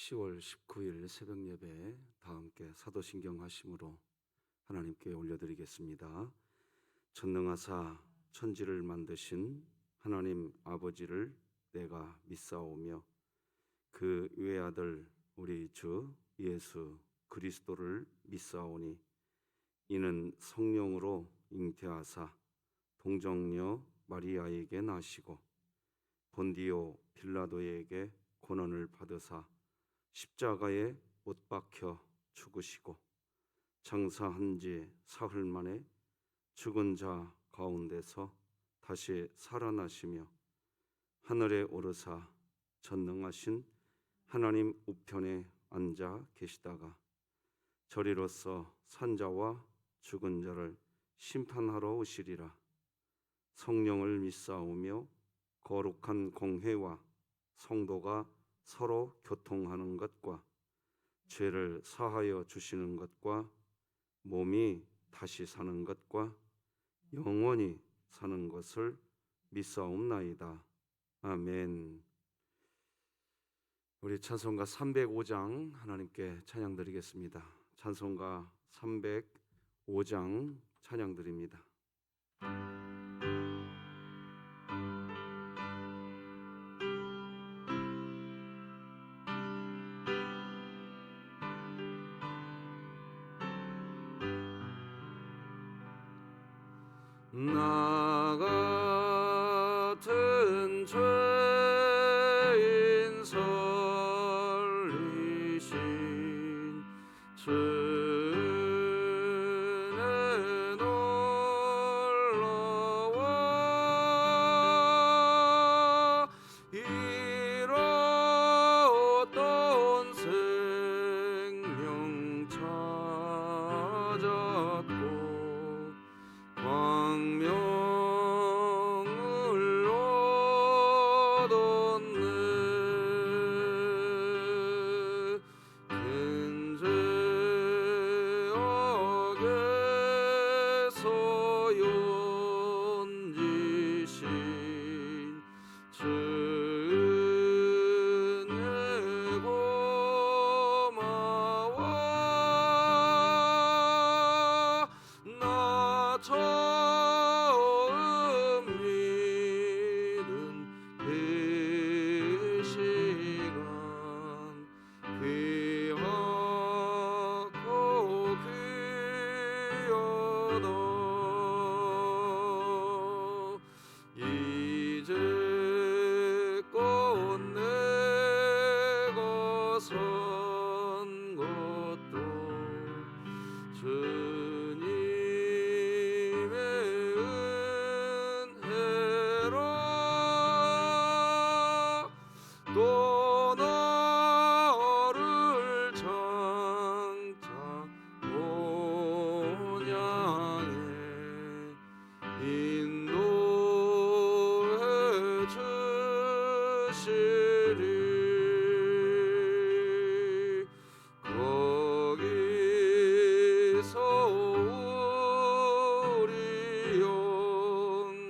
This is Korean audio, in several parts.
10월 19일 새벽 예배 다 함께 사도신경 하심으로 하나님께 올려드리겠습니다. 전능하사 천지를 만드신 하나님 아버지를 내가 믿사오며 그 외아들 우리 주 예수 그리스도를 믿사오니 이는 성령으로 잉태하사 동정녀 마리아에게 나시고 본디오 빌라도에게 고난을 받으사 십자가에 못 박혀 죽으시고 장사한 지 사흘 만에 죽은 자 가운데서 다시 살아나시며 하늘에 오르사 전능하신 하나님 우편에 앉아 계시다가 저리로서 산자와 죽은 자를 심판하러 오시리라. 성령을 믿사오며 거룩한 공회와 성도가 서로 교통하는 것과 죄를 사하여 주시는 것과 몸이 다시 사는 것과 영원히 사는 것을 믿사옵나이다. 아멘. 우리 찬송가 305장 하나님께 찬양 드리겠습니다. 찬송가 305장 찬양 드립니다. 나 같은 죄인 설리신 주는 올라와 잃었던 생명 찾았고 광명을 얻었네. 큰 죄악에서 연지신 주은혜 고마워. 나 처음 믿은 그 시간 귀하고 귀하다. 이제껏 내가 산 것도 주님의 은혜라. 또 나를 장차 본향에 인도해 주시리. 거기서 우리 영원히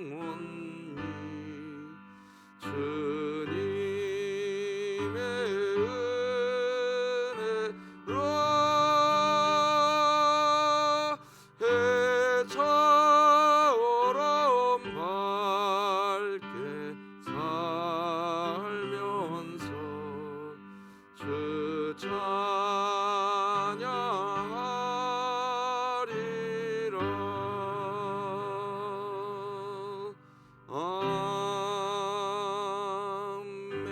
주님의 은혜라. 해처럼 밝게 살면서 주 찬양하리라. 아멘.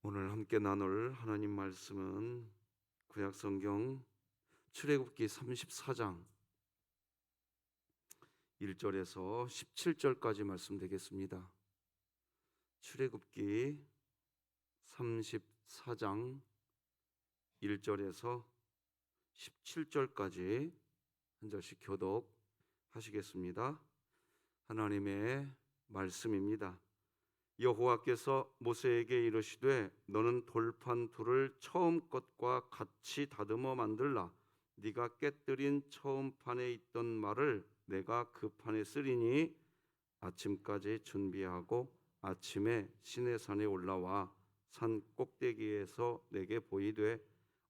오늘 함께 나눌 하나님 말씀은 구약성경 출애굽기 34장 1절에서 17절까지 말씀 되겠습니다. 출애굽기 34장 1절에서 17절까지 한 절씩 교독하시겠습니다. 하나님의 말씀입니다. 여호와께서 모세에게 이르시되 너는 돌판 둘을 처음 것과 같이 다듬어 만들라. 네가 깨뜨린 처음 판에 있던 말을 내가 그 판에 쓰리니 아침까지 준비하고 아침에 시내산에 올라와 산 꼭대기에서 내게 보이되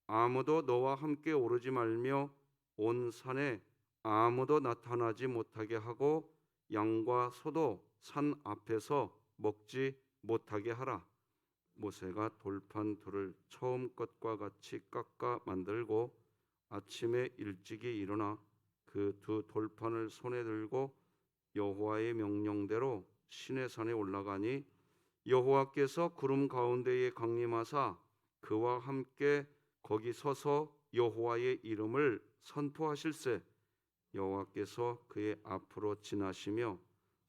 아무도 너와 함께 오르지 말며 온 산에 아무도 나타나지 못하게 하고 양과 소도 산 앞에서 먹지 못하게 하라. 모세가 돌판 둘을 처음 것과 같이 깎아 만들고 아침에 일찍이 일어나 그 두 돌판을 손에 들고 여호와의 명령대로 시내산에 올라가니 여호와께서 구름 가운데에 강림하사 그와 함께 거기 서서 여호와의 이름을 선포하실세. 여호와께서 그의 앞으로 지나시며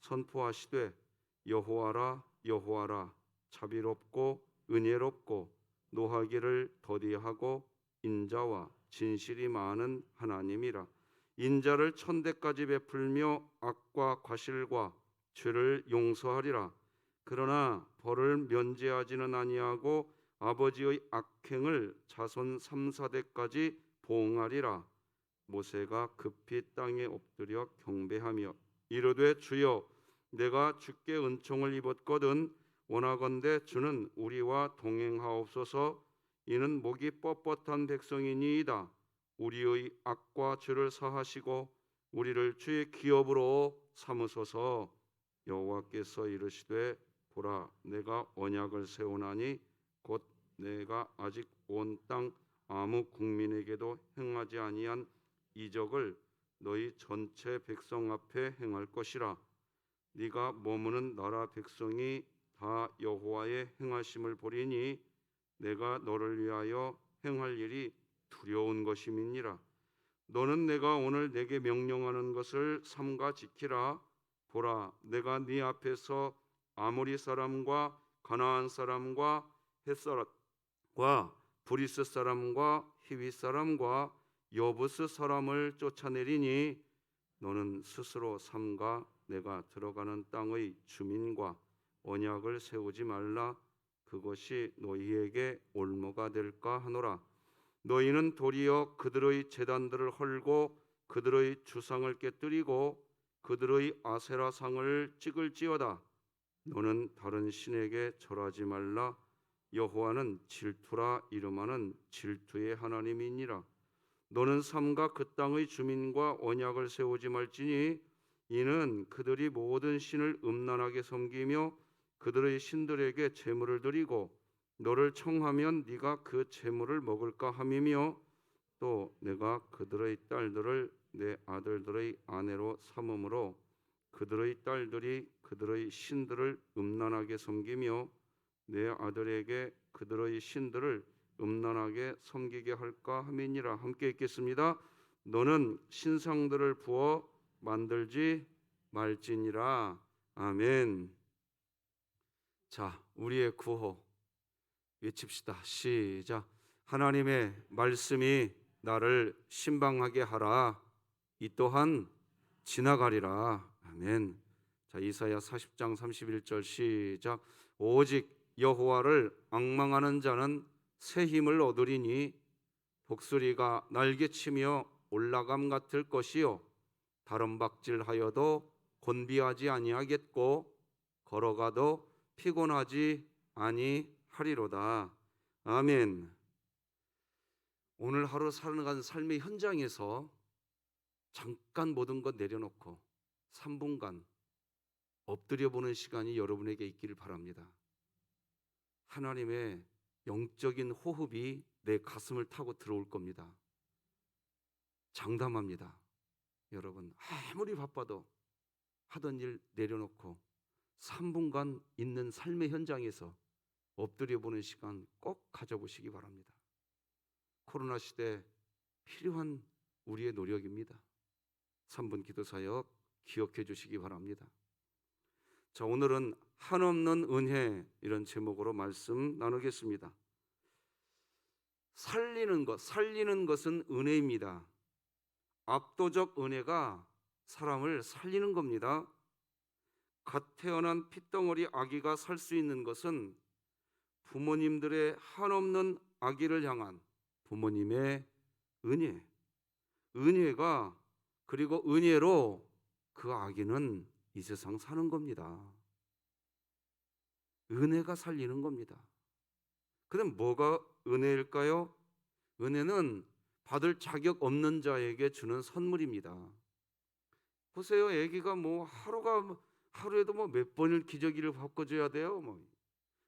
선포하시되 여호와라 여호와라 자비롭고 은혜롭고 노하기를 더디하고 인자와 진실이 많은 하나님이라. 인자를 천대까지 베풀며 악과 과실과 죄를 용서하리라. 그러나 벌을 면제하지는 아니하고 아버지의 악행을 자손 3, 4대까지 보응하리라. 모세가 급히 땅에 엎드려 경배하며 이르되 주여 내가 주께 은총을 입었거든 원하건대 주는 우리와 동행하옵소서. 이는 목이 뻣뻣한 백성이니이다. 우리의 악과 죄를 사하시고 우리를 주의 기업으로 삼으소서. 여호와께서 이르시되 보라 내가 언약을 세우나니 곧 내가 아직 온 땅 아무 국민에게도 행하지 아니한 이적을 너희 전체 백성 앞에 행할 것이라. 네가 머무는 나라 백성이 다 여호와의 행하심을 보리니 내가 너를 위하여 행할 일이 두려운 것임이니라. 너는 내가 오늘 내게 명령하는 것을 삼가 지키라. 보라 내가 네 앞에서 아모리 사람과 가나안 사람과 헷 사람과 브리스 사람과 히위 사람과 여부스 사람을 쫓아내리니 너는 스스로 삼가 내가 들어가는 땅의 주민과 언약을 세우지 말라. 그것이 너희에게 올무가 될까 하노라. 너희는 도리어 그들의 제단들을 헐고 그들의 주상을 깨뜨리고 그들의 아세라상을 찍을지어다. 너는 다른 신에게 절하지 말라. 여호와는 질투라 이름하는 질투의 하나님이니라. 너는 삼가 그 땅의 주민과 언약을 세우지 말지니 이는 그들이 모든 신을 음란하게 섬기며 그들의 신들에게 제물을 드리고 너를 청하면 네가 그 제물을 먹을까 함이며 또 내가 그들의 딸들을 내 아들들의 아내로 삼음으로 그들의 딸들이 그들의 신들을 음란하게 섬기며 내 아들에게 그들의 신들을 음란하게 섬기게 할까 함이니라. 함께 읽겠습니다. 너는 신상들을 부어 만들지 말지니라. 아멘. 자, 우리의 구호 외칩시다. 시작. 하나님의 말씀이 나를 신방하게 하라. 이 또한 지나가리라. 아멘. 자, 이사야 40장 31절 시작. 오직 여호와를 앙망하는 자는 새 힘을 얻으리니 독수리가 날개치며 올라감 같을 것이요 다름박질하여도 곤비하지 아니하겠고 걸어가도 피곤하지 아니하리로다. 아멘. 오늘 하루 살아가는 삶의 현장에서 잠깐 모든 것 내려놓고 3분간 엎드려 보는 시간이 여러분에게 있기를 바랍니다. 하나님의 영적인 호흡이 내 가슴을 타고 들어올 겁니다. 장담합니다. 여러분 아무리 바빠도 하던 일 내려놓고 3분간 있는 삶의 현장에서 엎드려 보는 시간 꼭 가져보시기 바랍니다. 코로나 시대 필요한 우리의 노력입니다. 3분 기도 사역 기억해 주시기 바랍니다. 자, 오늘은 한없는 은혜 이런 제목으로 말씀 나누겠습니다. 살리는 것은 은혜입니다. 압도적 은혜가 사람을 살리는 겁니다. 갓 태어난 핏덩어리 아기가 살 수 있는 것은 부모님들의 한없는 아기를 향한 부모님의 은혜가 그리고 은혜로 그 아기는 이 세상 사는 겁니다. 은혜가 살리는 겁니다. 그럼 뭐가 은혜일까요? 은혜는 받을 자격 없는 자에게 주는 선물입니다. 보세요, 아기가 하루에도 몇 번을 기저귀를 바꿔줘야 돼요.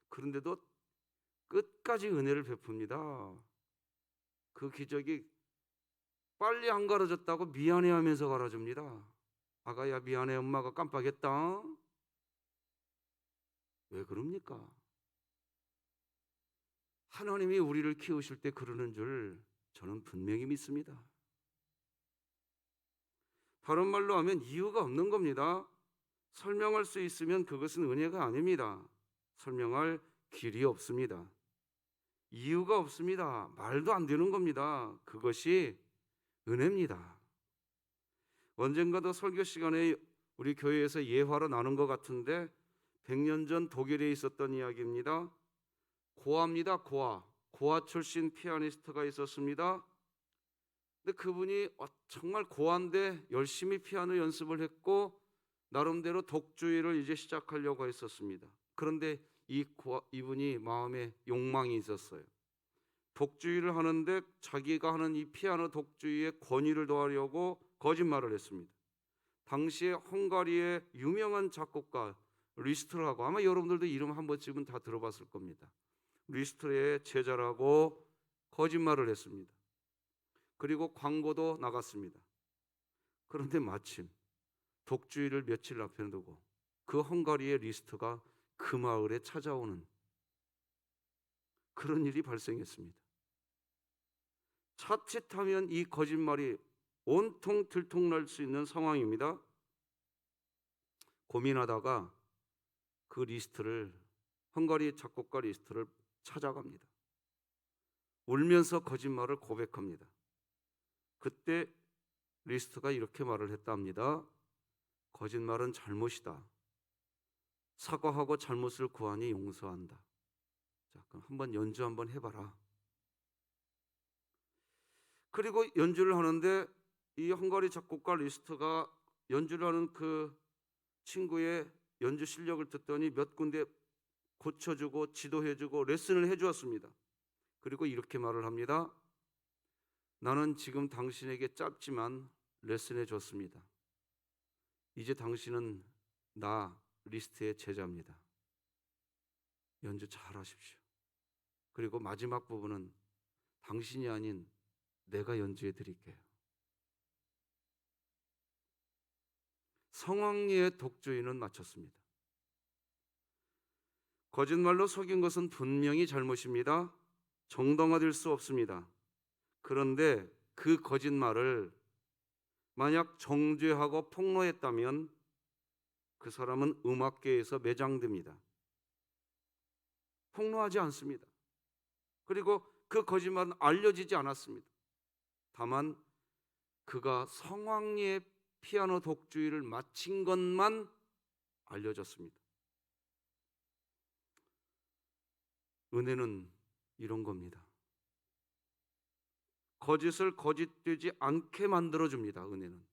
그런데도 끝까지 은혜를 베풉니다. 그 기저귀 빨리 안 갈아졌다고 미안해하면서 갈아줍니다. 아가야 미안해, 엄마가 깜빡했다. 왜 그럽니까? 하나님이 우리를 키우실 때 그러는 줄 저는 분명히 믿습니다. 다른 말로 하면 이유가 없는 겁니다. 설명할 수 있으면 그것은 은혜가 아닙니다. 설명할 길이 없습니다. 이유가 없습니다. 말도 안 되는 겁니다. 그것이 은혜입니다. 언젠가도 설교 시간에 우리 교회에서 예화로 나눈 것 같은데 100년 전 독일에 있었던 이야기입니다. 고아입니다. 고아 출신 피아니스트가 있었습니다. 근데 그분이 정말 고아인데 열심히 피아노 연습을 했고 나름대로 독주의를 이제 시작하려고 했었습니다. 그런데 이분이 마음에 욕망이 있었어요. 독주의를 하는데 자기가 하는 이 피아노 독주의에 권위를 더하려고 거짓말을 했습니다. 당시에 헝가리의 유명한 작곡가 리스트라고, 아마 여러분들도 이름 한 번쯤은 다 들어봤을 겁니다. 리스트의 제자라고 거짓말을 했습니다. 그리고 광고도 나갔습니다. 그런데 마침 독주의를 며칠 앞에 두고 그 헝가리의 리스트가 그 마을에 찾아오는 그런 일이 발생했습니다. 자칫하면 이 거짓말이 온통 들통날 수 있는 상황입니다. 고민하다가 그 리스트를, 헝가리 작곡가 리스트를 찾아갑니다. 울면서 거짓말을 고백합니다. 그때 리스트가 이렇게 말을 했답니다. 거짓말은 잘못이다. 사과하고 잘못을 구하니 용서한다. 자, 그럼 연주 한번 해봐라. 그리고 연주를 하는데 이 헝가리 작곡가 리스트가 연주를 하는 그 친구의 연주 실력을 듣더니 몇 군데 고쳐주고 지도해주고 레슨을 해주었습니다. 그리고 이렇게 말을 합니다. 나는 지금 당신에게 짧지만 레슨해 줬습니다. 이제 당신은 나 리스트의 제자입니다. 연주 잘 하십시오. 그리고 마지막 부분은 당신이 아닌 내가 연주해 드릴게요. 성황리의 독주의는 마쳤습니다. 거짓말로 속인 것은 분명히 잘못입니다. 정당화될 수 없습니다. 그런데 그 거짓말을 만약 정죄하고 폭로했다면 그 사람은 음악계에서 매장됩니다. 폭로하지 않습니다. 그리고 그 거짓말은 알려지지 않았습니다. 다만 그가 성황리의 피아노 독주의를 마친 것만 알려졌습니다. 은혜는 이런 겁니다. 거짓을 거짓되지 않게 만들어줍니다. 은혜는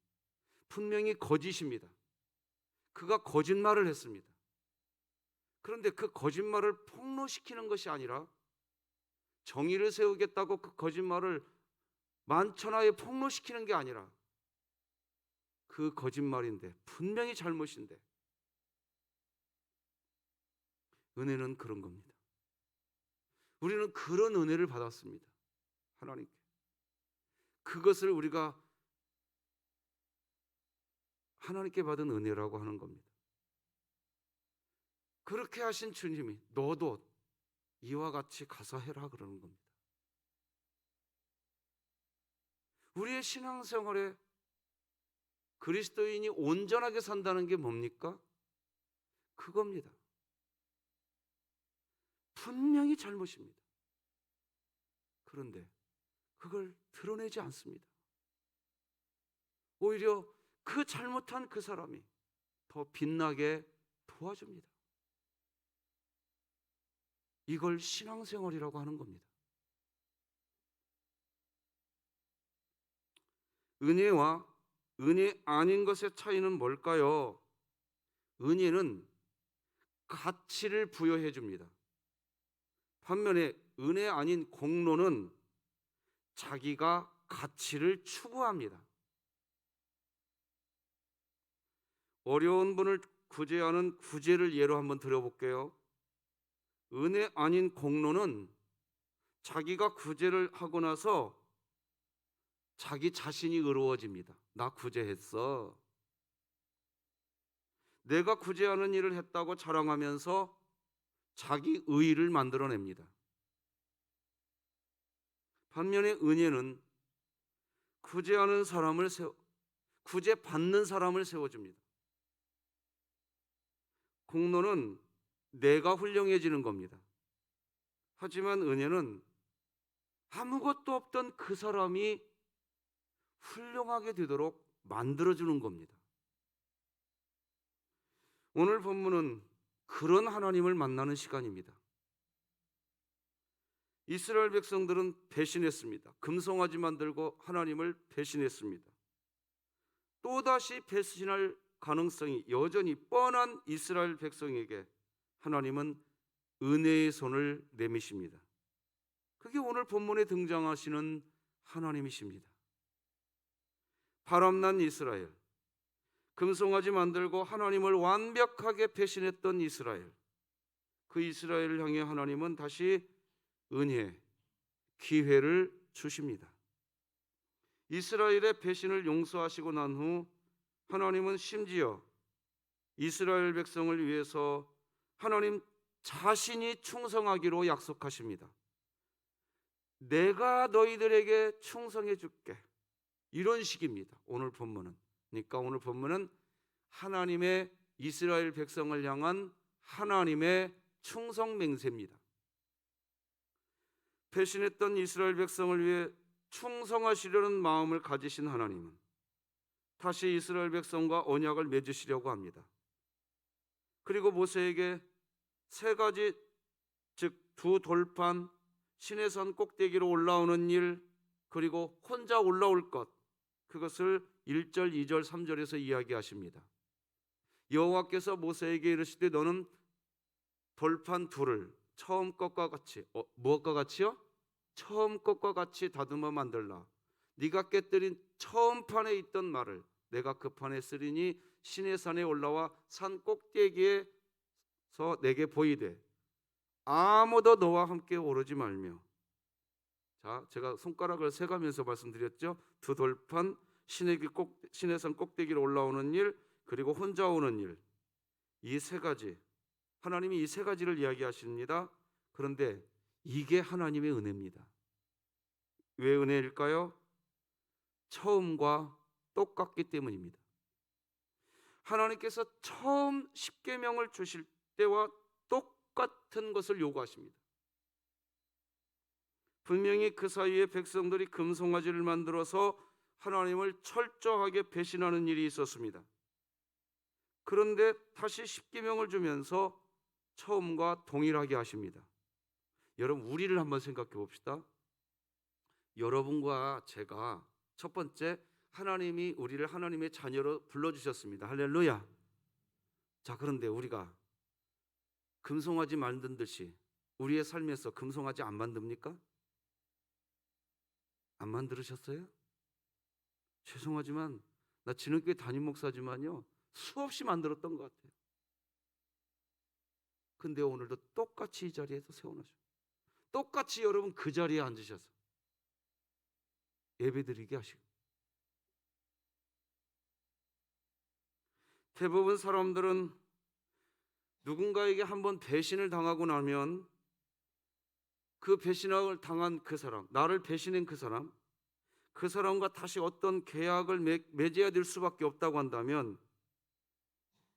분명히 거짓입니다. 그가 거짓말을 했습니다. 그런데 그 거짓말을 폭로시키는 것이 아니라 정의를 세우겠다고 그 거짓말을 만천하에 폭로시키는 게 아니라 그 거짓말인데 분명히 잘못인데 은혜는 그런 겁니다. 우리는 그런 은혜를 받았습니다. 하나님께. 그것을 우리가 하나님께 받은 은혜라고 하는 겁니다. 그렇게 하신 주님이 너도 이와 같이 가서 해라 그러는 겁니다. 우리의 신앙생활에 그리스도인이 온전하게 산다는 게 뭡니까? 그겁니다. 분명히 잘못입니다. 그런데 그걸 드러내지 않습니다. 오히려 그 잘못한 그 사람이 더 빛나게 도와줍니다. 이걸 신앙생활이라고 하는 겁니다. 은혜와 은혜 아닌 것의 차이는 뭘까요? 은혜는 가치를 부여해 줍니다. 반면에 은혜 아닌 공로는 자기가 가치를 추구합니다. 어려운 분을 구제하는 구제를 예로 한번 들어볼게요. 은혜 아닌 공로는 자기가 구제를 하고 나서 자기 자신이 의로워집니다. 나 구제했어. 내가 구제하는 일을 했다고 자랑하면서 자기 의의를 만들어냅니다. 반면에 은혜는 구제하는 사람을 구제받는 사람을 세워줍니다. 공로는 내가 훌륭해지는 겁니다. 하지만 은혜는 아무것도 없던 그 사람이 훌륭하게 되도록 만들어주는 겁니다. 오늘 본문은 그런 하나님을 만나는 시간입니다. 이스라엘 백성들은 배신했습니다. 금송아지 만들고 하나님을 배신했습니다. 또다시 배신할 가능성이 여전히 뻔한 이스라엘 백성에게 하나님은 은혜의 손을 내미십니다. 그게 오늘 본문에 등장하시는 하나님이십니다. 바람난 이스라엘, 금송아지 만들고 하나님을 완벽하게 배신했던 이스라엘, 그 이스라엘을 향해 하나님은 다시 은혜, 기회를 주십니다. 이스라엘의 배신을 용서하시고 난 후 하나님은 심지어 이스라엘 백성을 위해서 하나님 자신이 충성하기로 약속하십니다. 내가 너희들에게 충성해 줄게. 이런 식입니다. 오늘 본문은. 그러니까 오늘 본문은 하나님의 이스라엘 백성을 향한 하나님의 충성 맹세입니다. 배신했던 이스라엘 백성을 위해 충성하시려는 마음을 가지신 하나님은 다시 이스라엘 백성과 언약을 맺으시려고 합니다. 그리고 모세에게 세 가지, 즉 두 돌판, 시내산 꼭대기로 올라오는 일, 그리고 혼자 올라올 것, 그것을 1절, 2절, 3절에서 이야기하십니다. 여호와께서 모세에게 이르시되 너는 돌판 둘을 처음 것과 같이, 무엇과 같이요? 처음 것과 같이 다듬어 만들라. 네가 깨뜨린 처음 판에 있던 말을 내가 그 판에 쓰리니 시내산에 올라와 산 꼭대기에서 내게 보이되 아무도 너와 함께 오르지 말며. 자, 제가 손가락을 세가면서 말씀드렸죠. 두 돌판, 시내산 꼭대기로 올라오는 일, 그리고 혼자 오는 일, 이 세 가지, 하나님이 이 세 가지를 이야기하십니다. 그런데 이게 하나님의 은혜입니다. 왜 은혜일까요? 처음과 똑같기 때문입니다. 하나님께서 처음 십계명을 주실 때와 똑같은 것을 요구하십니다. 분명히 그 사이에 백성들이 금송아지를 만들어서 하나님을 철저하게 배신하는 일이 있었습니다. 그런데 다시 십계명을 주면서 처음과 동일하게 하십니다. 여러분, 우리를 한번 생각해 봅시다. 여러분과 제가 첫 번째, 하나님이 우리를 하나님의 자녀로 불러주셨습니다. 할렐루야. 자, 그런데 우리가 금송아지 만든 듯이 우리의 삶에서 금송아지 안 만듭니까? 안 만들으셨어요? 죄송하지만 나 진흙교회 담임 목사지만요, 수없이 만들었던 것 같아요. 근데 오늘도 똑같이 이 자리에서 세워놓으셔. 똑같이 여러분 그 자리에 앉으셔서 예배드리게 하시고. 대부분 사람들은 누군가에게 한번 배신을 당하고 나면 그 배신을 당한 그 사람, 나를 배신한 그 사람과 다시 어떤 계약을 맺어야 될 수밖에 없다고 한다면,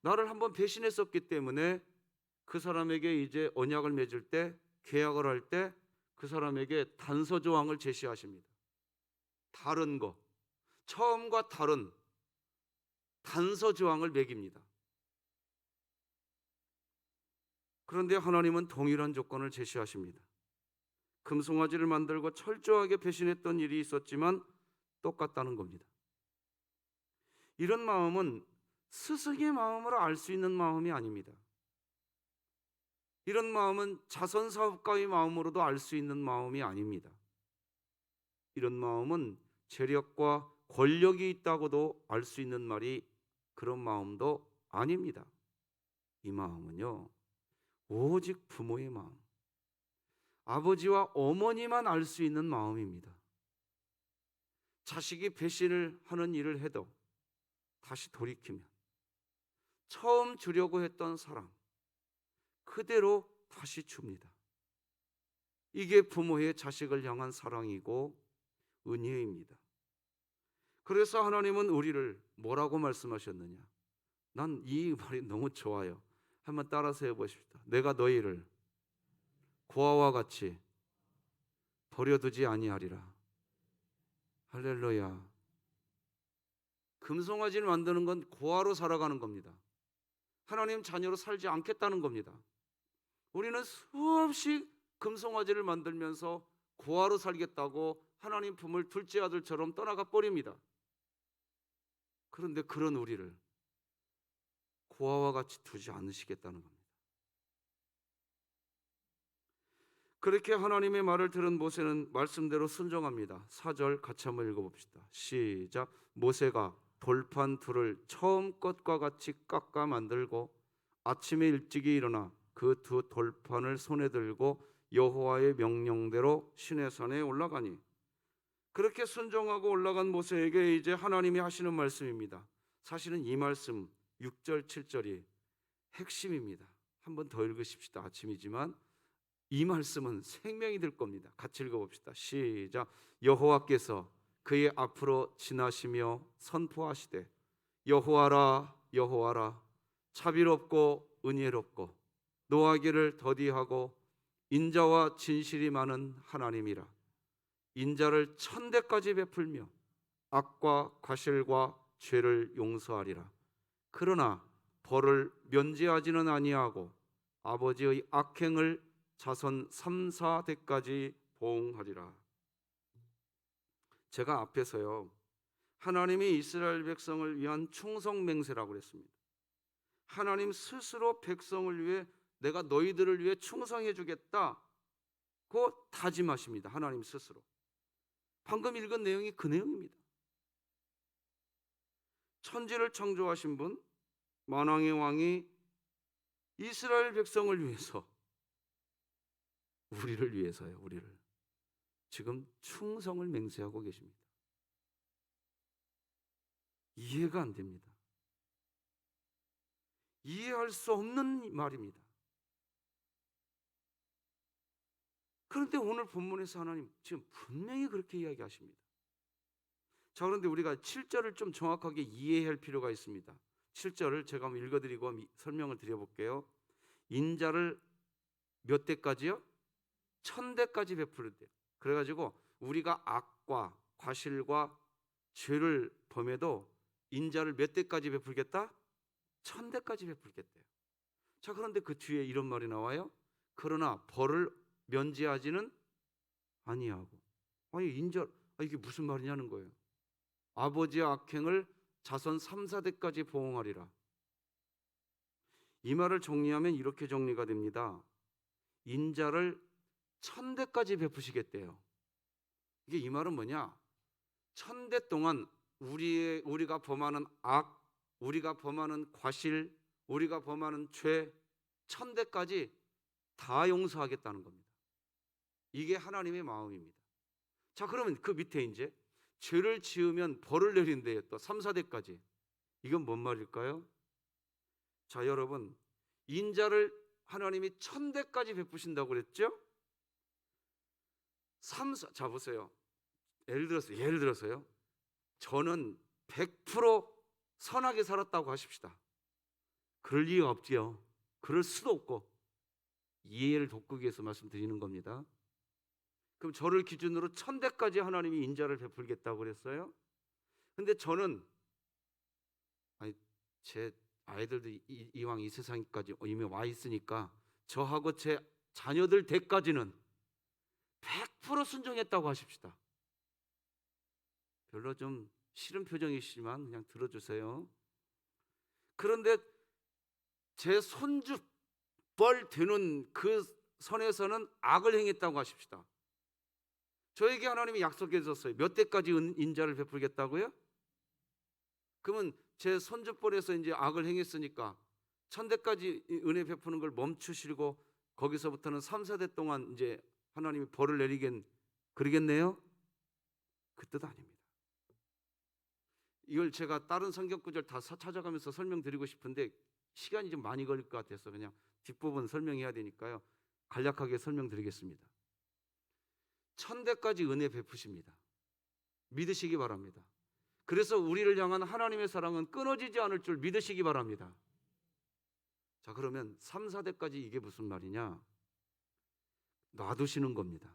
나를 한번 배신했었기 때문에 그 사람에게 이제 언약을 맺을 때, 계약을 할 때 그 사람에게 단서 조항을 제시하십니다. 다른 거, 처음과 다른 단서 조항을 매깁니다. 그런데 하나님은 동일한 조건을 제시하십니다. 금송아지를 만들고 철저하게 배신했던 일이 있었지만 똑같다는 겁니다. 이런 마음은 스승의 마음으로 알 수 있는 마음이 아닙니다. 이런 마음은 자선 사업가의 마음으로도 알 수 있는 마음이 아닙니다. 이런 마음은 재력과 권력이 있다고도 알 수 있는 말이 그런 마음도 아닙니다. 이 마음은요, 오직 부모의 마음, 아버지와 어머니만 알 수 있는 마음입니다. 자식이 배신을 하는 일을 해도 다시 돌이키면 처음 주려고 했던 사랑 그대로 다시 줍니다. 이게 부모의 자식을 향한 사랑이고 은혜입니다. 그래서 하나님은 우리를 뭐라고 말씀하셨느냐? 난 이 말이 너무 좋아요. 한번 따라서 해보십시다. 내가 너희를 고아와 같이 버려두지 아니하리라. 할렐루야. 금송아지를 만드는 건 고아로 살아가는 겁니다. 하나님 자녀로 살지 않겠다는 겁니다. 우리는 수없이 금송아지를 만들면서 고아로 살겠다고 하나님 품을 둘째 아들처럼 떠나가 버립니다. 그런데 그런 우리를 고아와 같이 두지 않으시겠다는 겁니다. 그렇게 하나님의 말을 들은 모세는 말씀대로 순종합니다. 4절 같이 한번 읽어봅시다. 시작. 모세가 돌판 둘을 처음 것과 같이 깎아 만들고 아침에 일찍이 일어나 그 두 돌판을 손에 들고 여호와의 명령대로 시내산에 올라가니, 그렇게 순종하고 올라간 모세에게 이제 하나님이 하시는 말씀입니다. 사실은 이 말씀 6절 7절이 핵심입니다. 한번 더 읽으십시다. 아침이지만 이 말씀은 생명이 될 겁니다. 같이 읽어봅시다. 시작. 여호와께서 그의 앞으로 지나시며 선포하시되 여호와라 여호와라 자비롭고 은혜롭고 노하기를 더디하고 인자와 진실이 많은 하나님이라. 인자를 1000대까지 베풀며 악과 과실과 죄를 용서하리라. 그러나 벌을 면제하지는 아니하고 아버지의 악행을 자손 3, 4대까지 보응하리라. 제가 앞에서요, 하나님이 이스라엘 백성을 위한 충성 맹세라고 그랬습니다. 하나님 스스로 백성을 위해 내가 너희들을 위해 충성해 주겠다고 다짐하십니다. 하나님 스스로. 방금 읽은 내용이 그 내용입니다. 천지를 창조하신 분, 만왕의 왕이 이스라엘 백성을 위해서, 우리를 위해서요, 우리를 지금 충성을 맹세하고 계십니다. 이해가 안 됩니다. 이해할 수 없는 말입니다. 그런데 오늘 본문에서 하나님 지금 분명히 그렇게 이야기하십니다. 자, 그런데 우리가 7절을 좀 정확하게 이해할 필요가 있습니다. 7절을 제가 한번 읽어드리고 설명을 드려볼게요. 인자를 몇 대까지요? 1000대까지 베풀었대요. 그래가지고 우리가 악과 과실과 죄를 범해도 인자를 몇 대까지 베풀겠다? 1000대까지 베풀겠대요. 자, 그런데 그 뒤에 이런 말이 나와요. 그러나 벌을 면제하지는 아니하고. 아니 인자, 이게 무슨 말이냐는 거예요. 아버지의 악행을 자손 3, 4대까지 보응하리라. 이 말을 정리하면 이렇게 정리가 됩니다. 인자를 1000대까지 베푸시겠대요. 이게 이 말은 뭐냐? 1000대 동안 우리가 범하는 악, 우리가 범하는 과실, 우리가 범하는 죄 1000대까지 다 용서하겠다는 겁니다. 이게 하나님의 마음입니다. 자, 그러면 그 밑에 이제 죄를 지으면 벌을 내린대요. 또 3, 4대까지. 이건 뭔 말일까요? 자, 여러분, 인자를 하나님이 1000대까지 베푸신다고 그랬죠? 자, 보세요. 예를 들어서요. 저는 100% 선하게 살았다고 하십시다. 그럴 리가 없지요. 그럴 수도 없고, 이해를 돕기 위해서 말씀드리는 겁니다. 그럼 저를 기준으로 1000대까지 하나님이 인자를 베풀겠다고 그랬어요. 근데 저는 제 아이들도 이왕 이 세상까지 이미 와 있으니까 저하고 제 자녀들 대까지는 100% 순종했다고 하십시다. 별로 좀 싫은 표정이시지만 그냥 들어주세요. 그런데 제 손주 벌 되는 그 선에서는 악을 행했다고 하십시다. 저에게 하나님이 약속해 주셨어요. 몇 대까지 인자를 베풀겠다고요? 그러면 제 손주뻘에서 이제 악을 행했으니까 1000대까지 은혜 베푸는 걸 멈추시고 거기서부터는 3, 4대 동안 이제 하나님이 벌을 그러겠네요? 그 뜻 아닙니다. 이걸 제가 다른 성경 구절 다 찾아가면서 설명드리고 싶은데 시간이 좀 많이 걸릴 것 같아서 그냥 뒷부분 설명해야 되니까요. 간략하게 설명드리겠습니다. 1000대까지 은혜 베푸십니다. 믿으시기 바랍니다. 그래서 우리를 향한 하나님의 사랑은 끊어지지 않을 줄 믿으시기 바랍니다. 자, 그러면 3, 4대까지 이게 무슨 말이냐? 놔두시는 겁니다.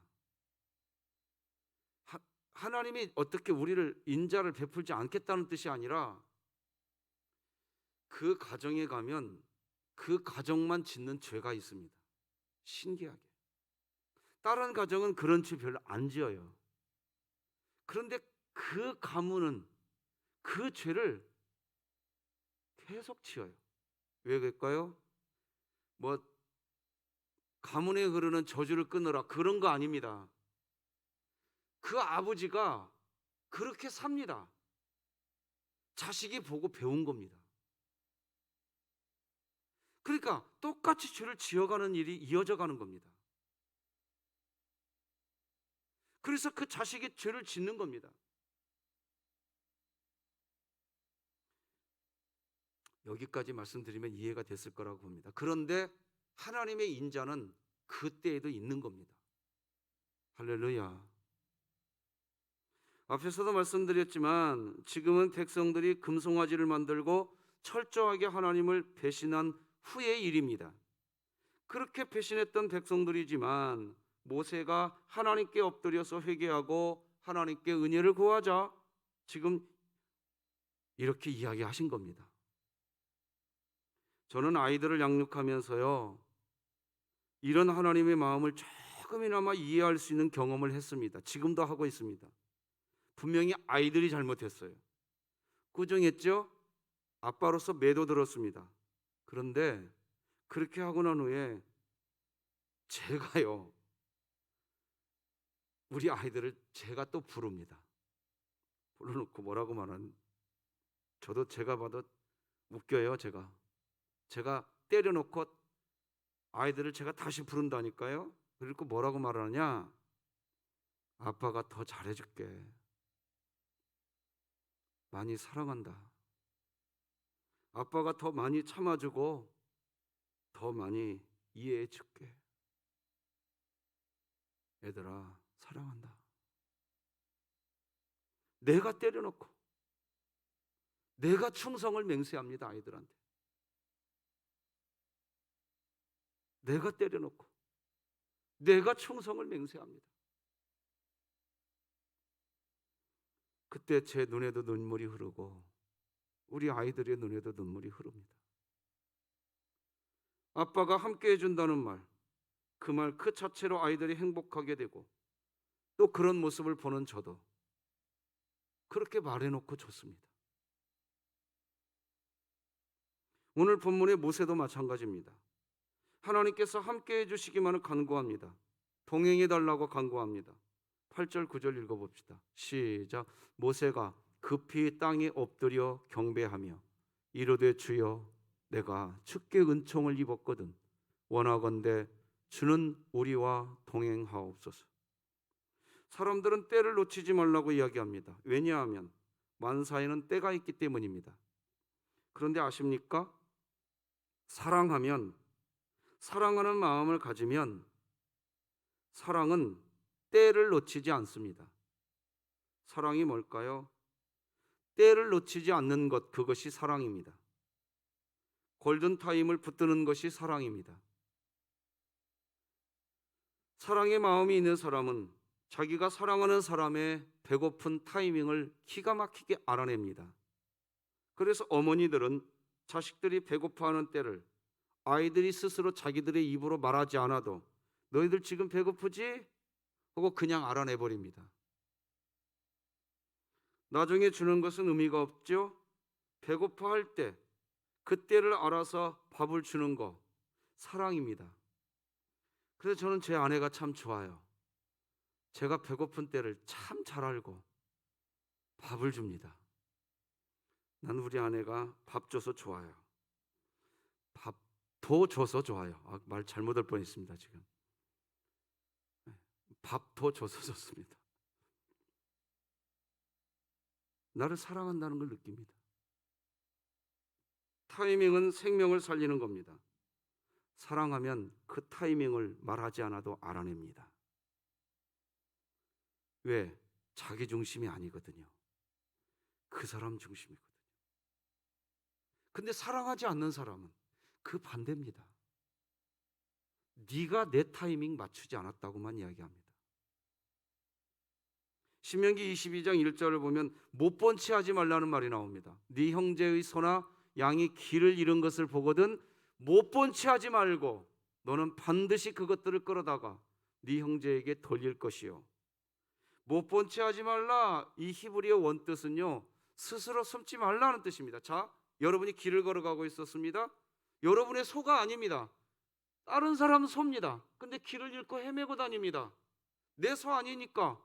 하나님이 어떻게 우리를 인자를 베풀지 않겠다는 뜻이 아니라 그 가정에 가면 그 가정만 짓는 죄가 있습니다. 신기하게. 다른 가정은 그런 죄 별로 안 지어요. 그런데 그 가문은 그 죄를 계속 지어요. 왜 그럴까요? 뭐 가문에 흐르는 저주를 끊으라 그런 거 아닙니다. 그 아버지가 그렇게 삽니다. 자식이 보고 배운 겁니다. 그러니까 똑같이 죄를 지어가는 일이 이어져 가는 겁니다. 그래서 그 자식이 죄를 짓는 겁니다. 여기까지 말씀드리면 이해가 됐을 거라고 봅니다. 그런데 하나님의 인자는 그때에도 있는 겁니다. 할렐루야. 앞에서도 말씀드렸지만 지금은 백성들이 금송아지를 만들고 철저하게 하나님을 배신한 후의 일입니다. 그렇게 배신했던 백성들이지만 모세가 하나님께 엎드려서 회개하고 하나님께 은혜를 구하자 지금 이렇게 이야기하신 겁니다. 저는 아이들을 양육하면서요, 이런 하나님의 마음을 조금이나마 이해할 수 있는 경험을 했습니다. 지금도 하고 있습니다. 분명히 아이들이 잘못했어요. 꾸중했죠? 아빠로서 매도 들었습니다. 그런데 그렇게 하고 난 후에 제가요, 우리 아이들을 제가 또 부릅니다. 불러놓고 뭐라고 말하는, 저도 제가 봐도 웃겨요. 제가 때려놓고 아이들을 제가 다시 부른다니까요. 그리고 뭐라고 말하냐? 아빠가 더 잘해줄게. 많이 사랑한다. 아빠가 더 많이 참아주고 더 많이 이해해줄게. 얘들아, 사랑한다. 내가 때려놓고 내가 충성을 맹세합니다. 아이들한테. 내가 때려놓고 내가 충성을 맹세합니다. 그때 제 눈에도 눈물이 흐르고 우리 아이들의 눈에도 눈물이 흐릅니다. 아빠가 함께 해준다는 말, 그 말 그 자체로 아이들이 행복하게 되고 또 그런 모습을 보는 저도 그렇게 말해놓고 좋습니다. 오늘 본문의 모세도 마찬가지입니다. 하나님께서 함께 해주시기만을 간구합니다. 동행해달라고 간구합니다. 8절 9절 읽어봅시다. 시작. 모세가 급히 땅에 엎드려 경배하며 이르되 주여 내가 주께 은총을 입었거든 원하건대 주는 우리와 동행하옵소서. 사람들은 때를 놓치지 말라고 이야기합니다. 왜냐하면 만사에는 때가 있기 때문입니다. 그런데 아십니까? 사랑하면, 사랑하는 마음을 가지면 사랑은 때를 놓치지 않습니다. 사랑이 뭘까요? 때를 놓치지 않는 것, 그것이 사랑입니다. 골든타임을 붙드는 것이 사랑입니다. 사랑의 마음이 있는 사람은 자기가 사랑하는 사람의 배고픈 타이밍을 기가 막히게 알아냅니다. 그래서 어머니들은 자식들이 배고파하는 때를 아이들이 스스로 자기들의 입으로 말하지 않아도 너희들 지금 배고프지? 하고 그냥 알아내버립니다. 나중에 주는 것은 의미가 없죠. 배고파할 때 그때를 알아서 밥을 주는 거, 사랑입니다. 그래서 저는 제 아내가 참 좋아요. 제가 배고픈 때를 참 잘 알고 밥을 줍니다. 난 우리 아내가 밥 줘서 좋아요. 밥도 줘서 좋아요. 말 잘못할 뻔했습니다 지금. 밥도 줘서 좋습니다. 나를 사랑한다는 걸 느낍니다. 타이밍은 생명을 살리는 겁니다. 사랑하면 그 타이밍을 말하지 않아도 알아냅니다. 왜? 자기 중심이 아니거든요. 그 사람 중심이거든요. 근데 사랑하지 않는 사람은 그 반대입니다. 네가 내 타이밍 맞추지 않았다고만 이야기합니다. 신명기 22장 1절을 보면 못 본 채 하지 말라는 말이 나옵니다. 네 형제의 소나 양이 길을 잃은 것을 보거든 못 본 채 하지 말고 너는 반드시 그것들을 끌어다가 네 형제에게 돌릴 것이요. 못 본 채 하지 말라, 이 히브리어 원뜻은요 스스로 숨지 말라는 뜻입니다. 자, 여러분이 길을 걸어가고 있었습니다. 여러분의 소가 아닙니다. 다른 사람 소입니다. 근데 길을 잃고 헤매고 다닙니다. 내 소 아니니까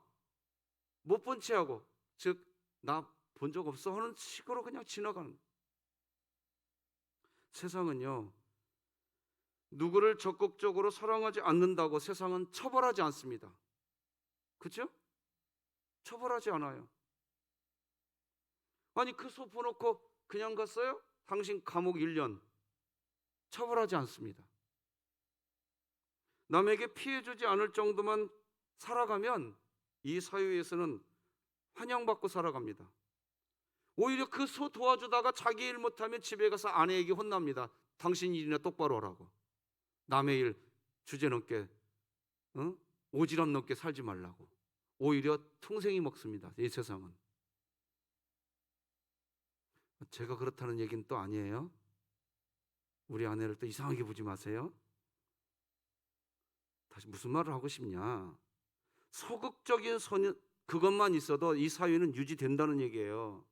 못 본 채 하고, 즉 나 본 적 없어 하는 식으로 그냥 지나가는. 세상은요 누구를 적극적으로 사랑하지 않는다고 세상은 처벌하지 않습니다. 그렇죠? 처벌하지 않아요. 아니 그 소 보놓고 그냥 갔어요? 당신 감옥 1년. 처벌하지 않습니다. 남에게 피해 주지 않을 정도만 살아가면 이 사회에서는 환영받고 살아갑니다. 오히려 그 소 도와주다가 자기 일 못하면 집에 가서 아내에게 혼납니다. 당신 일이나 똑바로 하라고. 남의 일 주제넘게 오지랖 넘게 살지 말라고. 오히려 통생이 먹습니다. 이 세상은. 제가 그렇다는 얘기는 또 아니에요. 우리 아내를 또 이상하게 보지 마세요. 다시 무슨 말을 하고 싶냐, 소극적인 소년 그것만 있어도 이 사회는 유지된다는 얘기예요.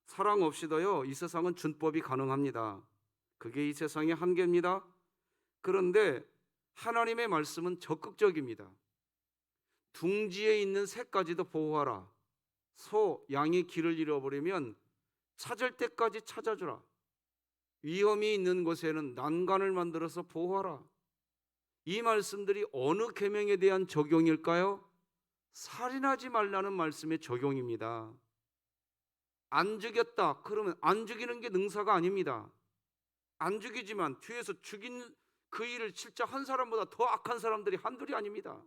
사랑 없이도요 이 세상은 준법이 가능합니다. 그게 이 세상의 한계입니다. 그런데 하나님의 말씀은 적극적입니다. 둥지에 있는 새까지도 보호하라. 소, 양이 길을 잃어버리면 찾을 때까지 찾아주라. 위험이 있는 곳에는 난간을 만들어서 보호하라. 이 말씀들이 어느 계명에 대한 적용일까요? 살인하지 말라는 말씀의 적용입니다. 안 죽였다 그러면 안 죽이는 게 능사가 아닙니다. 안 죽이지만 뒤에서 죽인 그 일을 진짜 한 사람보다 더 악한 사람들이 한둘이 아닙니다.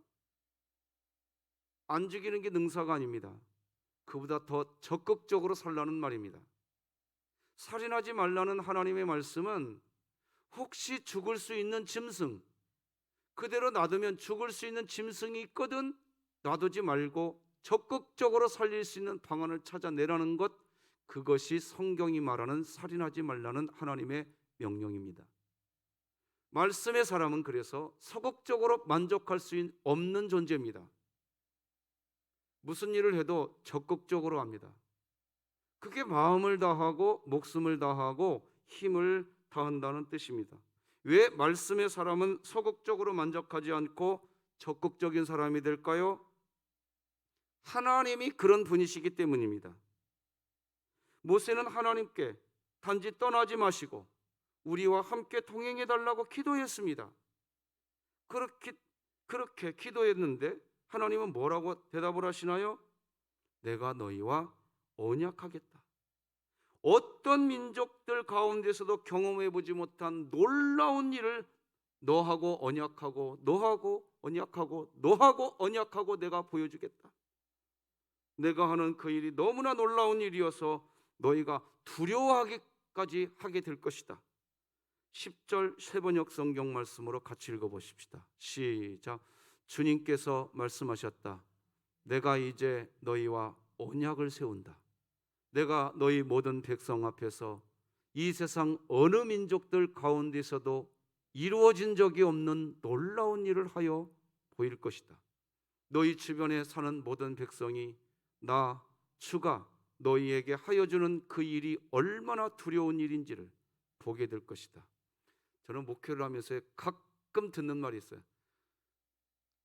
안 죽이는 게 능사가 아닙니다. 그보다 더 적극적으로 살라는 말입니다. 살인하지 말라는 하나님의 말씀은 혹시 죽을 수 있는 짐승, 그대로 놔두면 죽을 수 있는 짐승이 있거든 놔두지 말고 적극적으로 살릴 수 있는 방안을 찾아내라는 것, 그것이 성경이 말하는 살인하지 말라는 하나님의 명령입니다. 말씀의 사람은 그래서 소극적으로 만족할 수 없는 존재입니다. 무슨 일을 해도 적극적으로 합니다. 그게 마음을 다하고 목숨을 다하고 힘을 다한다는 뜻입니다. 왜 말씀의 사람은 소극적으로 만족하지 않고 적극적인 사람이 될까요? 하나님이 그런 분이시기 때문입니다. 모세는 하나님께 단지 떠나지 마시고 우리와 함께 동행해 달라고 기도했습니다. 그렇게 기도했는데 하나님은 뭐라고 대답을 하시나요? 내가 너희와 언약하겠다. 어떤 민족들 가운데서도 경험해 보지 못한 놀라운 일을 너하고 언약하고 너하고 언약하고 너하고 언약하고 내가 보여주겠다. 내가 하는 그 일이 너무나 놀라운 일이어서 너희가 두려워하기까지 하게 될 것이다. 10절 세번역 성경 말씀으로 같이 읽어보십시다. 시작. 주님께서 말씀하셨다. 내가 이제 너희와 언약을 세운다. 내가 너희 모든 백성 앞에서 이 세상 어느 민족들 가운데서도 이루어진 적이 없는 놀라운 일을 하여 보일 것이다. 너희 주변에 사는 모든 백성이 나 주가 너희에게 하여 주는 그 일이 얼마나 두려운 일인지를 보게 될 것이다. 저는 목회를 하면서 가끔 듣는 말이 있어요.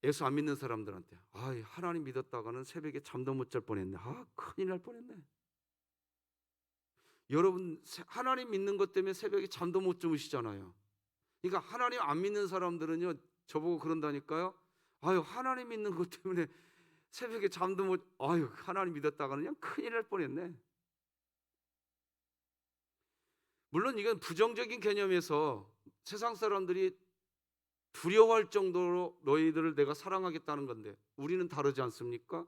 예수 안 믿는 사람들한테, 하나님 믿었다가는 새벽에 잠도 못 잘 뻔했네. 큰일 날 뻔했네. 여러분, 하나님 믿는 것 때문에 새벽에 잠도 못 주무시잖아요. 그러니까 하나님 안 믿는 사람들은요, 저보고 그런다니까요. 하나님 믿는 것 때문에 새벽에 잠도 못, 하나님 믿었다가는 그냥 큰일 날 뻔했네. 물론 이건 부정적인 개념에서 세상 사람들이 두려워할 정도로 너희들을 내가 사랑하겠다는 건데, 우리는 다르지 않습니까?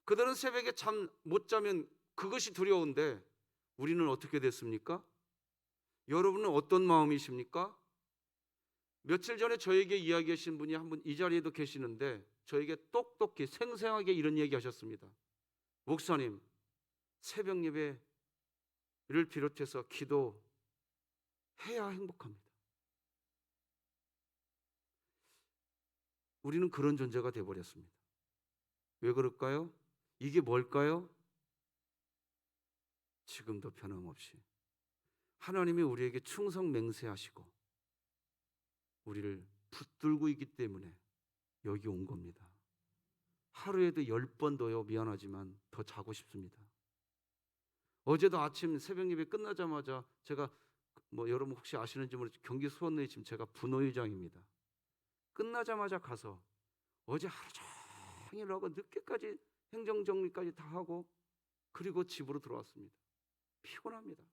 그들은 새벽에 잠 못 자면 그것이 두려운데, 우리는 어떻게 됐습니까? 여러분은 어떤 마음이십니까? 며칠 전에 저에게 이야기하신 분이 한 분 이 자리에도 계시는데, 저에게 똑똑히 생생하게 이런 얘기 하셨습니다. 목사님, 새벽 예배를 비롯해서 기도해야 행복합니다. 우리는 그런 존재가 되어버렸습니다. 왜 그럴까요? 이게 뭘까요? 지금도 변함없이 하나님이 우리에게 충성 맹세하시고 우리를 붙들고 있기 때문에 여기 온 겁니다. 하루에도 10번 더요, 미안하지만 더 자고 싶습니다. 어제도 아침 새벽 예배 끝나자마자 제가 여러분 혹시 아시는지 모르지만 경기 수원에 지금 제가 분호의장입니다. 끝나자마자 가서 어제 하루 종일 하고 늦게까지 행정정리까지 다 하고 그리고 집으로 들어왔습니다. 피곤합니다.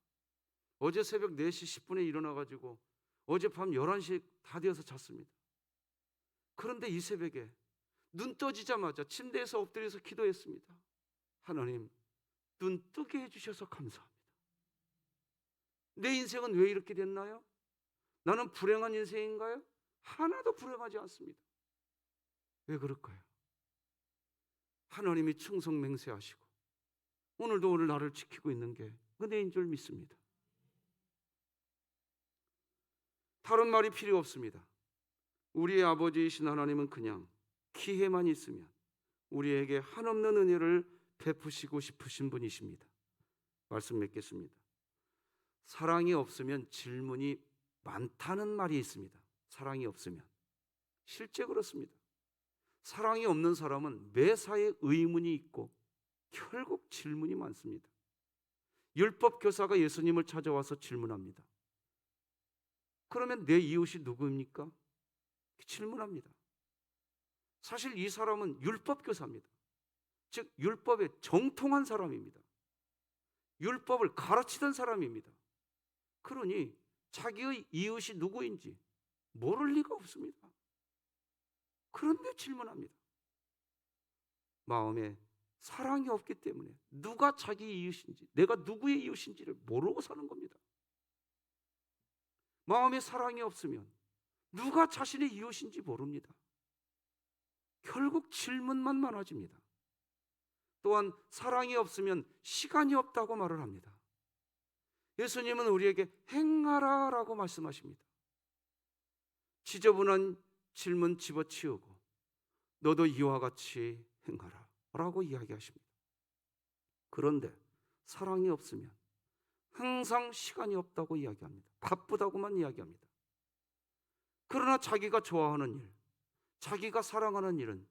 어제 새벽 4시 10분에 일어나가지고 어젯밤 11시 다 되어서 잤습니다. 그런데 이 새벽에 눈 떠지자마자 침대에서 엎드려서 기도했습니다. 하나님, 눈 뜨게 해주셔서 감사합니다. 내 인생은 왜 이렇게 됐나요? 나는 불행한 인생인가요? 하나도 불행하지 않습니다. 왜 그럴까요? 하나님이 충성 맹세하시고 오늘도 오늘 나를 지키고 있는 게 은혜인 줄 믿습니다. 다른 말이 필요 없습니다. 우리의 아버지이신 하나님은 그냥 기회만 있으면 우리에게 한없는 은혜를 베푸시고 싶으신 분이십니다. 말씀 맺겠습니다. 사랑이 없으면 질문이 많다는 말이 있습니다. 사랑이 없으면. 실제 그렇습니다. 사랑이 없는 사람은 매사에 의문이 있고 결국 질문이 많습니다. 율법 교사가 예수님을 찾아와서 질문합니다. 그러면 내 이웃이 누구입니까? 질문합니다. 사실 이 사람은 율법 교사입니다. 즉 율법에 정통한 사람입니다. 율법을 가르치던 사람입니다. 그러니 자기의 이웃이 누구인지 모를 리가 없습니다. 그런데 질문합니다. 마음에 사랑이 없기 때문에 누가 자기 이웃인지, 내가 누구의 이웃인지를 모르고 사는 겁니다. 마음에 사랑이 없으면 누가 자신의 이웃인지 모릅니다. 결국 질문만 많아집니다. 또한 사랑이 없으면 시간이 없다고 말을 합니다. 예수님은 우리에게 행하라라고 말씀하십니다. 지저분한 질문 집어치우고 너도 이와 같이 행하라 라고 이야기하십니다. 그런데 사랑이 없으면 항상 시간이 없다고 이야기합니다. 바쁘다고만 이야기합니다. 그러나 자기가 좋아하는 일, 자기가 사랑하는 일은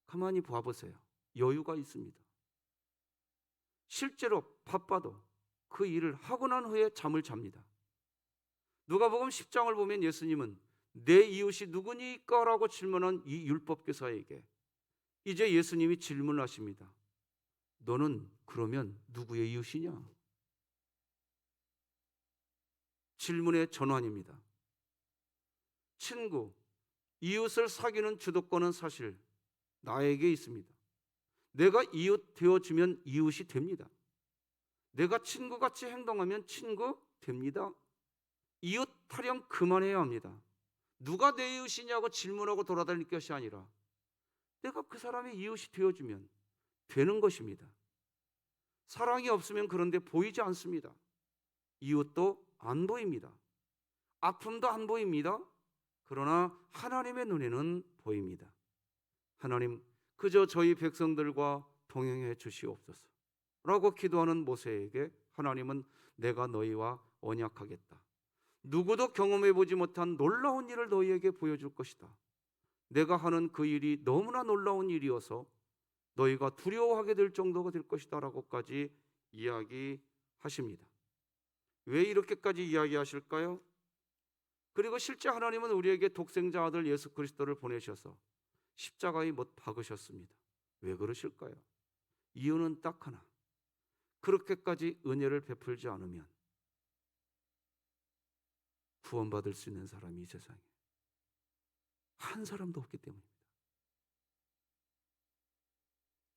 가만히 봐보세요. 여유가 있습니다. 실제로 바빠도 그 일을 하고 난 후에 잠을 잡니다. 누가복음 10장을 보면 예수님은 내 이웃이 누구니까? 라고 질문한 이 율법교사에게 이제 예수님이 질문하십니다. 너는 그러면 누구의 이웃이냐? 질문의 전환입니다. 친구, 이웃을 사귀는 주도권은 사실 나에게 있습니다. 내가 이웃 되어주면 이웃이 됩니다. 내가 친구같이 행동하면 친구 됩니다. 이웃 타령 그만해야 합니다. 누가 내 이웃이냐고 질문하고 돌아다닐 것이 아니라 내가 그 사람의 이웃이 되어주면 되는 것입니다. 사랑이 없으면 그런데 보이지 않습니다. 이웃도 안 보입니다. 아픔도 안 보입니다. 그러나 하나님의 눈에는 보입니다. 하나님, 그저 저희 백성들과 동행해 주시옵소서 라고 기도하는 모세에게 하나님은 내가 너희와 언약하겠다. 누구도 경험해 보지 못한 놀라운 일을 너희에게 보여줄 것이다. 내가 하는 그 일이 너무나 놀라운 일이어서 너희가 두려워하게 될 정도가 될 것이다 라고까지 이야기하십니다. 왜 이렇게까지 이야기하실까요? 그리고 실제 하나님은 우리에게 독생자 아들 예수 그리스도를 보내셔서 십자가에 못 박으셨습니다. 왜 그러실까요? 이유는 딱 하나. 그렇게까지 은혜를 베풀지 않으면 구원받을 수 있는 사람이 이 세상에 한 사람도 없기 때문입니다.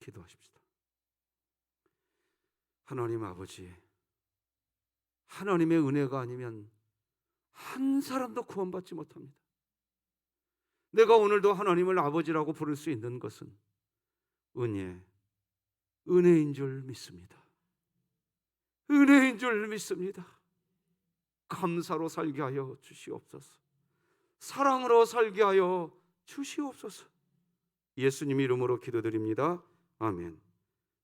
기도하십시다. 하나님 아버지, 하나님의 은혜가 아니면 한 사람도 구원받지 못합니다. 내가 오늘도 하나님을 아버지라고 부를 수 있는 것은 은혜인 줄 믿습니다. 은혜인 줄 믿습니다. 감사로 살게 하여 주시옵소서. 사랑으로 살게 하여 주시옵소서. 예수님 이름으로 기도드립니다. 아멘.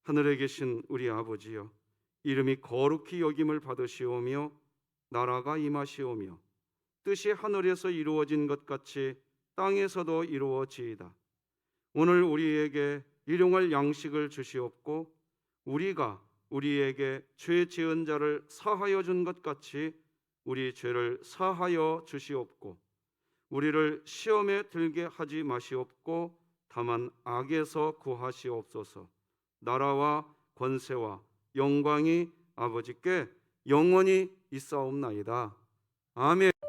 하늘에 계신 우리 아버지여, 이름이 거룩히 여김을 받으시오며 나라가 임하시오며 뜻이 하늘에서 이루어진 것 같이 땅에서도 이루어지이다. 오늘 우리에게 일용할 양식을 주시옵고 우리가 우리에게 죄 지은 자를 사하여 준 것 같이 우리 죄를 사하여 주시옵고 우리를 시험에 들게 하지 마시옵고 다만 악에서 구하시옵소서. 나라와 권세와 영광이 아버지께 영원히 있사옵나이다. 아멘.